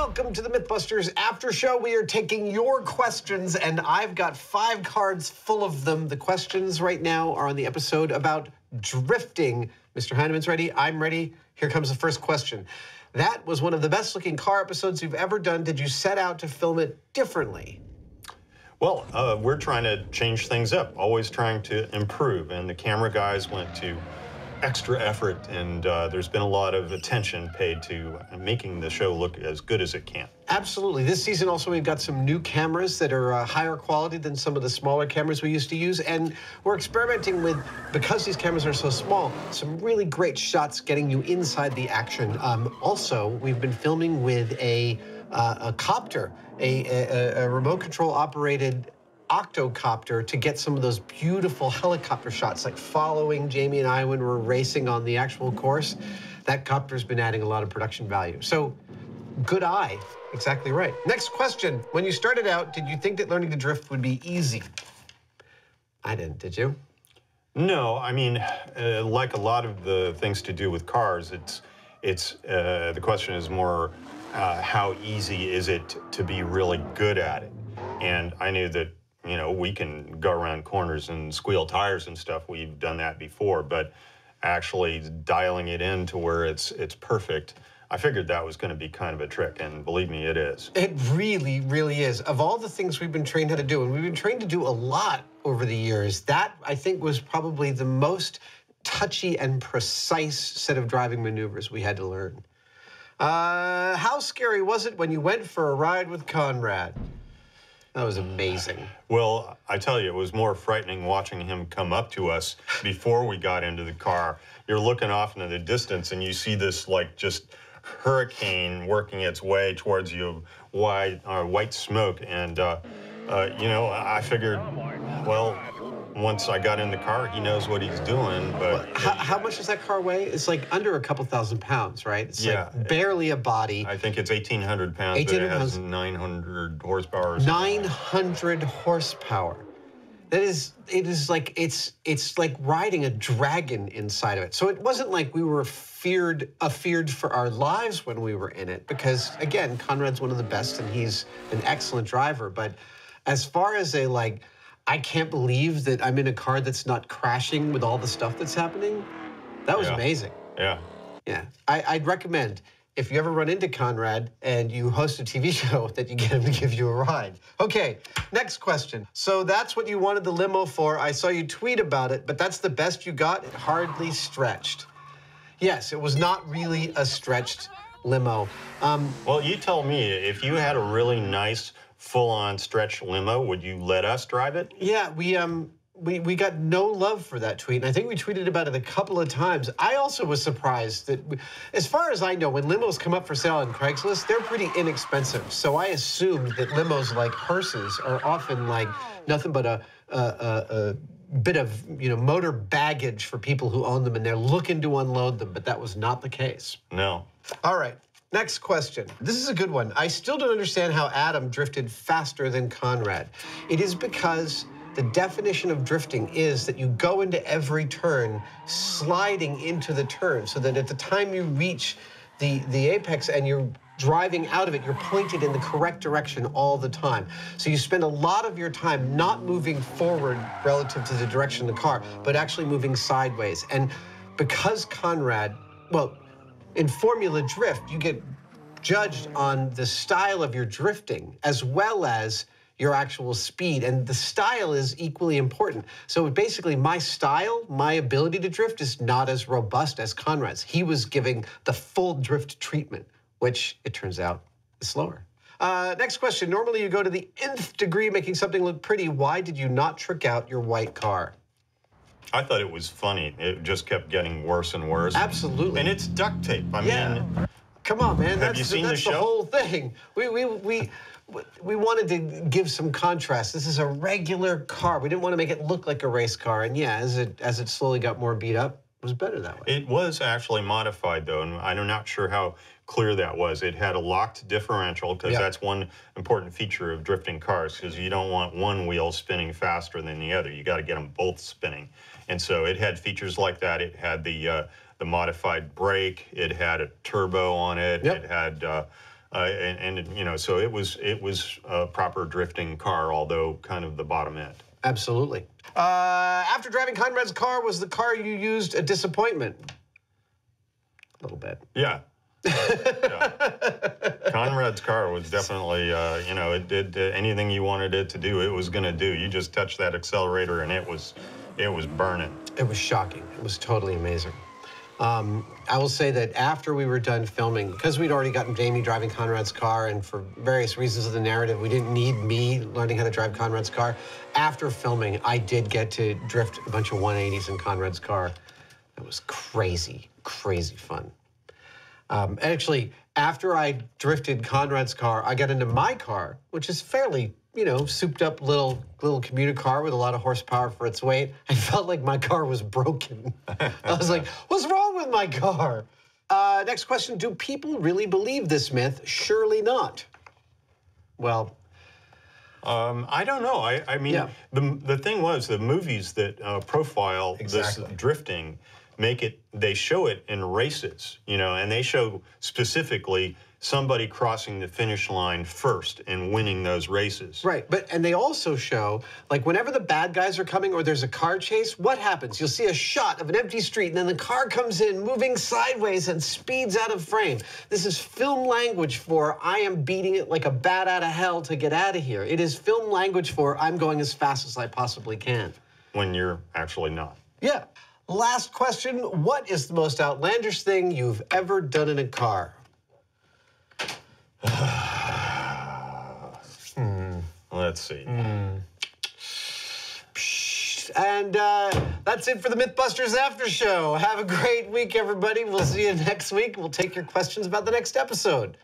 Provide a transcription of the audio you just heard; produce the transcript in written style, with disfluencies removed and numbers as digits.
Welcome to the MythBusters After Show. We are taking your questions, and I've got 5 cards full of them. The questions right now are on the episode about drifting. Mr. Heineman's ready. I'm ready. Here comes the first question. That was one of the best-looking car episodes you've ever done. Did you set out to film it differently? Well, we're trying to change things up, always trying to improve, and the camera guys went to extra effort, and there's been a lot of attention paid to making the show look as good as it can. Absolutely. This season also we've got some new cameras that are higher quality than some of the smaller cameras we used to use, and we're experimenting with, because these cameras are so small, some really great shots getting you inside the action. Also, we've been filming with a copter, a remote control operated octocopter to get some of those beautiful helicopter shots, like following Jamie and I when we're racing on the actual course. That copter's been adding a lot of production value. So, good eye. Exactly right. Next question. When you started out, did you think that learning to drift would be easy? I didn't, did you? No, I mean, like a lot of the things to do with cars, the question is more how easy is it to be really good at it? And I knew that, you know, we can go around corners and squeal tires and stuff. We've done that before, but actually dialing it in to where it's perfect, I figured that was going to be kind of a trick, and believe me, it is. It really, really is. Of all the things we've been trained how to do, and we've been trained to do a lot over the years, that, I think, was probably the most touchy and precise set of driving maneuvers we had to learn. How scary was it when you went for a ride with Conrad? That was amazing. Well, I tell you, it was more frightening watching him come up to us before we got into the car. You're looking off into the distance and you see this, like, just hurricane working its way towards you, white smoke. And, you know, I figured, well, once I got in the car, he knows what he's doing, but... How much does that car weigh? It's like under a couple thousand pounds, right? It's like barely a body. I think it's 1,800 pounds, 1,800 but it has 900 horsepower. 900 horsepower. That is, it's like riding a dragon inside of it. So it wasn't like we were afeared for our lives when we were in it, because, again, Conrad's one of the best and he's an excellent driver. But as far as a, like, I can't believe that I'm in a car that's not crashing with all the stuff that's happening, that was amazing. Yeah. Yeah. I'd recommend, if you ever run into Conrad and you host a TV show, that you get him to give you a ride. Okay, next question. So that's what you wanted the limo for. I saw you tweet about it, but that's the best you got? It hardly stretched. Yes, it was not really a stretched limo. Well, you tell me, if you had a really nice full-on stretch limo, would you let us drive it? Yeah, we got no love for that tweet, and I think we tweeted about it a couple of times. I also was surprised that, as far as I know, when limos come up for sale on Craigslist, they're pretty inexpensive. So I assumed that limos like hearses are often like nothing but a bit of, you know, motor baggage for people who own them, and they're looking to unload them, but that was not the case. No. All right. Next question. This is a good one. I still don't understand how Adam drifted faster than Conrad. It is because the definition of drifting is that you go into every turn sliding into the turn, so that at the time you reach the apex and you're driving out of it, you're pointed in the correct direction all the time. So you spend a lot of your time not moving forward relative to the direction of the car, but actually moving sideways. And because Conrad, well, in Formula Drift, you get judged on the style of your drifting as well as your actual speed, and the style is equally important. So basically, my style, my ability to drift, is not as robust as Conrad's. He was giving the full drift treatment, which, it turns out, is slower. Next question. Normally, you go to the nth degree making something look pretty. Why did you not trick out your white car? I thought it was funny. It just kept getting worse and worse. Absolutely. And it's duct tape. I mean, come on, man. Have you seen the show? That's the whole thing. We wanted to give some contrast. This is a regular car. We didn't want to make it look like a race car. And yeah, as it slowly got more beat up, it was better that way. It was actually modified, though, and I'm not sure how clear that was. It had a locked differential, because that's one important feature of drifting cars, because you don't want one wheel spinning faster than the other. You got to get them both spinning. And so it had features like that. It had the modified brake. It had a turbo on it. It had You know, so it was a proper drifting car, although kind of the bottom end. Absolutely. After driving Conrad's car, was the car you used a disappointment? A little bit. Yeah. Yeah. Conrad's car was definitely, you know, it did anything you wanted it to do, it was going to do. You just touched that accelerator and it was burning. It was shocking. It was totally amazing. I will say that after we were done filming, because we'd already gotten Jamie driving Conrad's car, and for various reasons of the narrative, we didn't need me learning how to drive Conrad's car. After filming, I did get to drift a bunch of 180s in Conrad's car. It was crazy, crazy fun. Actually, after I drifted Conrad's car, I got into my car, which is fairly, you know, souped up little commuter car with a lot of horsepower for its weight. I felt like my car was broken. I was like, what's wrong with my car? Next question, do people really believe this myth? Surely not. Well, I don't know. I mean, yeah. The thing was, the movies that profile this drifting they show it in races, you know, and they show specifically somebody crossing the finish line first and winning those races. Right, and they also show, like, whenever the bad guys are coming or there's a car chase, what happens? You'll see a shot of an empty street, and then the car comes in, moving sideways and speeds out of frame. This is film language for, I am beating it like a bat out of hell to get out of here. It is film language for, I'm going as fast as I possibly can. When you're actually not. Yeah. Last question, what is the most outlandish thing you've ever done in a car? Let's see. And that's it for the MythBusters After Show. Have a great week, everybody. We'll see you next week. We'll take your questions about the next episode.